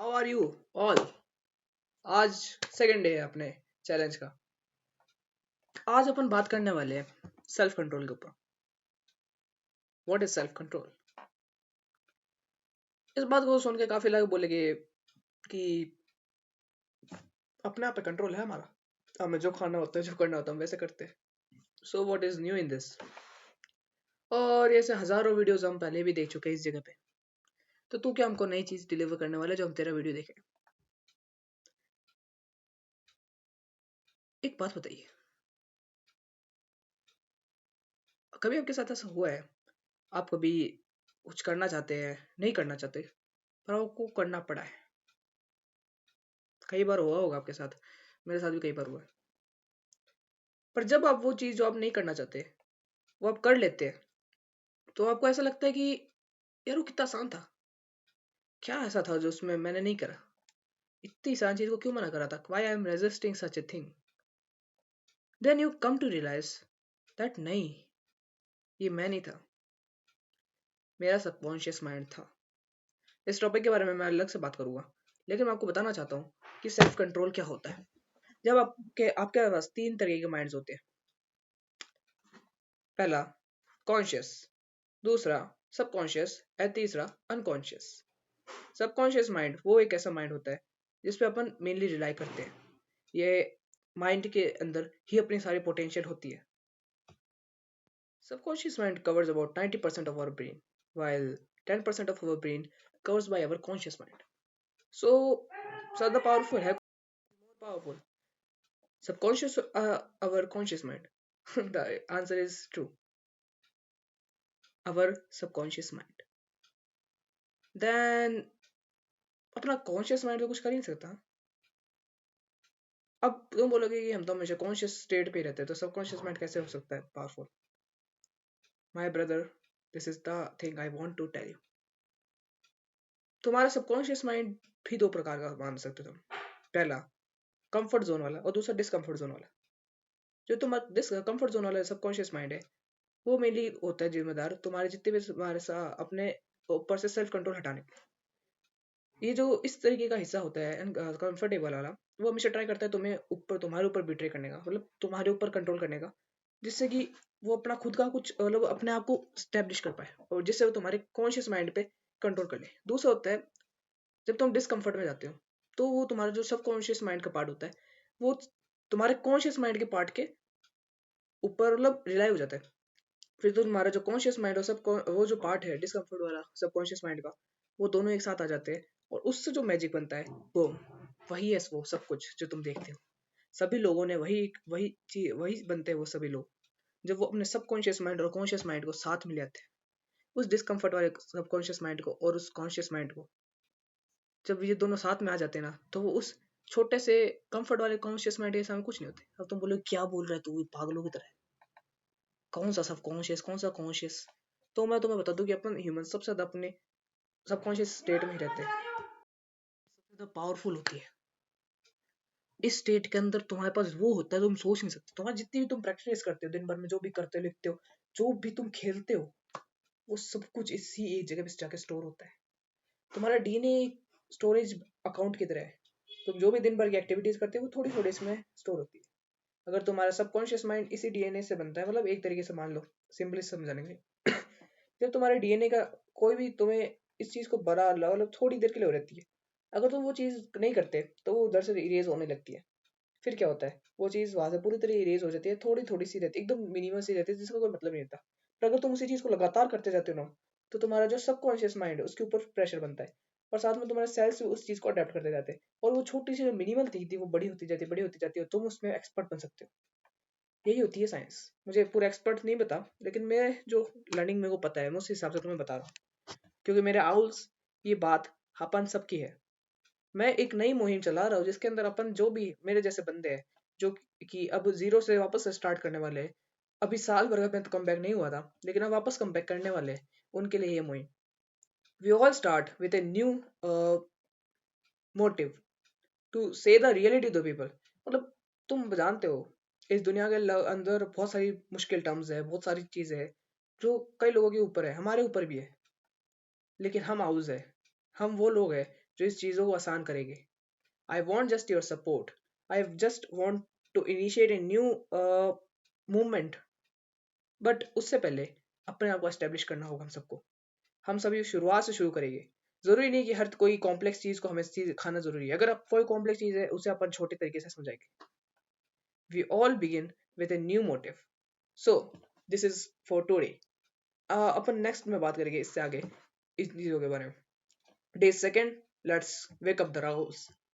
How are you all. आज second day है अपने चैलेंज का। आज अपन बात करने वाले हैं सेल्फ कंट्रोल के ऊपर। What is self control. इस बात को सुन के काफी लोग बोलेंगे कि अपने आप पे कंट्रोल है हमारा, हमें जो खाना होता है जो करना होता है हम वैसे करते हैं। So what is new in this. और ऐसे हजारों वीडियोस हम पहले भी देख चुके हैं इस जगह पे। तो तू क्या हमको नई चीज डिलीवर करने वाला है जो हम तेरा वीडियो देखें। एक बात बताइए, कभी आपके साथ ऐसा हुआ है आप कभी कुछ करना चाहते हैं, नहीं करना चाहते, पर आपको करना पड़ा है। कई बार हुआ होगा आपके साथ, मेरे साथ भी कई बार हुआ है। पर जब आप वो चीज़ जो आप नहीं करना चाहते वो आप कर लेते हैं, तो आपको ऐसा लगता है कि यार वो कितना आसान था। क्या ऐसा था जो उसमें मैंने नहीं करा, इतनी आसान चीज़ को क्यों मना करा था, why I am resisting such a thing. Then you come to realize that नहीं, ये मैं नहीं था, मेरा सबकॉन्शियस माइंड था। इस टॉपिक के बारे में मैं अलग से बात करूंगा, लेकिन मैं आपको बताना चाहता हूँ कि सेल्फ कंट्रोल क्या होता है। जब आपके आपके पास तीन तरीके के माइंड्स होते हैं। पहला कॉन्शियस, दूसरा सबकॉन्शियस और तीसरा अनकॉन्शियस। सबकॉन्शियस माइंड वो एक ऐसा माइंड होता है जिस पे अपन मेनली रिलाई करते हैं। ये माइंड के अंदर ही अपनी सारी पोटेंशियल होती है। Subconscious mind covers about 90% of our brain, while 10% of our brain covers by our conscious mind. So, the powerful है more powerful. Subconscious our conscious mind. The answer is true. Our subconscious mind. Then अपना conscious mind तो कुछ कर ही नहीं सकता। अब तुम बोलोगे कि हम तो हमेशा conscious state पे ही रहते हैं, तो subconscious mind कैसे हो सकता है powerful? My brother, this is the thing I want to tell you. तुम्हारा सबकॉन्शियस माइंड भी दो प्रकार का मान सकते हो तुम। पहला कंफर्ट जोन वाला और दूसरा डिस्कम्फर्ट जोन वाला। जो तुम्हारा डिस्कम्फर्ट जोन वाला सबकॉन्शियस माइंड है वो मेनली होता है जिम्मेदार तुम्हारे जितने भी तुम्हारे अपने ऊपर से सेल्फ कंट्रोल हटाने के। ये जो इस तरीके का हिस्सा होता है कंफर्टेबल वाला, वो हमेशा ट्राई करता है तुम्हें ऊपर तुम्हारे ऊपर बिट्रे करने का, मतलब तुम्हारे ऊपर कंट्रोल करने का, जिससे कि वो अपना खुद का कुछ मतलब अपने आप को स्टैब्लिश कर पाए और जिससे वो तुम्हारे कॉन्शियस माइंड पे कंट्रोल कर ले। दूसरा होता है जब तुम डिस्कम्फर्ट में जाते हो, तो वो तुम्हारा जो सबकॉन्शियस माइंड का पार्ट होता है वो तुम्हारे कॉन्शियस माइंड के पार्ट के ऊपर मतलब रिलाई हो जाता है। फिर तो तुम्हारा जो कॉन्शियस माइंड और सब वो जो पार्ट है डिस्कम्फर्ट वाला सबकॉन्शियस माइंड का, वो दोनों एक साथ आ जाते हैं और उससे जो मैजिक बनता है वो वही है। वो सब कुछ जो तुम देखते हो सभी लोगों ने वही वही चीज वही बनते हैं वो सभी लोग, जब वो अपने सबकॉन्शियस माइंड और कॉन्शियस माइंड को साथ में ले आते हैं। उस डिस्कम्फर्ट वाले सबकॉन्शियस माइंड को और उस कॉन्शियस माइंड को जब ये दोनों साथ में आ जाते हैं ना, तो वो उस छोटे से कंफर्ट वाले कॉन्शियस माइंड के सामने कुछ नहीं होते। अब तुम बोलो क्या बोल रहा है तू, पागलों की तरह, कौन सा सब कॉन्शियस कौन सा कॉन्शियस। तो मैं तुम्हें बता दूं कि अपन ह्यूमन सबसे ज्यादा अपने सबकॉन्शियस स्टेट में ही रहते हैं, सबसे ज्यादा पावरफुल होती है। इस स्टेट के अंदर तुम्हारे पास वो होता है तुम सोच नहीं सकते। तुम्हारी जितनी भी तुम प्रैक्टिस करते हो दिन भर में, जो भी करते हो लिखते हो, जो भी तुम खेलते हो, वो सब कुछ इसी एक जगह पे जाके स्टोर होता है। तुम्हारा डीएनए स्टोरेज अकाउंट की तरह है। तुम जो भी दिन भर की एक्टिविटीज करते हो वो थोड़ी थोड़ी इसमें स्टोर होती है। अगर तुम्हारा सबकॉन्शियस माइंड इसी डीएनए से बनता है, मतलब एक तरीके से मान लो सिंपली समझाने के लिए, जब तुम्हारे डीएनए का कोई भी तुम्हें इस चीज को बड़ा मतलब थोड़ी देर के लिए हो रहती है, अगर तुम वो चीज नहीं करते तो वो उधर से इरेज होने लगती है। फिर क्या होता है, वो चीज वहां से पूरी तरह इरेज हो जाती है, थोड़ी थोड़ी सी रहती है, एकदम मिनिमम सी रहती है जिसका कोई मतलब नहीं रहता। पर अगर तुम उसी चीज को लगातार करते जाते हो ना, तो तुम्हारा जो सबकॉन्शियस माइंड है उसके ऊपर प्रेशर बनता है और साथ में तुम्हारे सेल्स भी उस चीज को अडेप्ट करते जाते हैं और वो छोटी सी जो मिनिमल थी वो बड़ी होती जाती है, बड़ी होती जाती है और तुम उसमें एक्सपर्ट बन सकते हो। यही होती है साइंस। मुझे पूरा एक्सपर्ट नहीं बता, लेकिन मैं जो लर्निंग मेरे को पता है मैं उस हिसाब से तुम्हें बता रहा हूँ, क्योंकि मेरे आउल्स ये बात अपन सबकी है। मैं एक नई मुहिम चला रहा हूँ जिसके अंदर अपन जो भी मेरे जैसे बंदे हैं जो कि अब जीरो से वापस से स्टार्ट करने वाले हैं, अभी साल भर का मैं तो कम बैक नहीं हुआ था लेकिन अब वापस कम बैक करने वाले हैं, उनके लिए ये मुहिम। We all start with a new motive to say the reality to people. मतलब तुम जानते हो इस दुनिया के अंदर बहुत सारी मुश्किल टर्म्स है, बहुत सारी चीजें हैं जो कई लोगों के ऊपर है, हमारे ऊपर भी है, लेकिन हम आउज है, हम वो लोग हैं जो इस चीज़ों को आसान करेगी। I want just your support, I just want to initiate a new movement. But उससे पहले अपने आप को एस्टेब्लिश करना होगा हम सबको। हम सभी शुरुआत से शुरू करेंगे। जरूरी नहीं कि हर कोई कॉम्प्लेक्स चीज को हमें चीज खाना जरूरी है। अगर आप कोई कॉम्प्लेक्स चीज है उसे अपन छोटे तरीके से समझाएंगे। We all begin with a new motive. So this is for today. अपन नेक्स्ट में बात करेंगे इससे आगे इस चीजों के बारे में। Day second, let's wake up the Rahul's.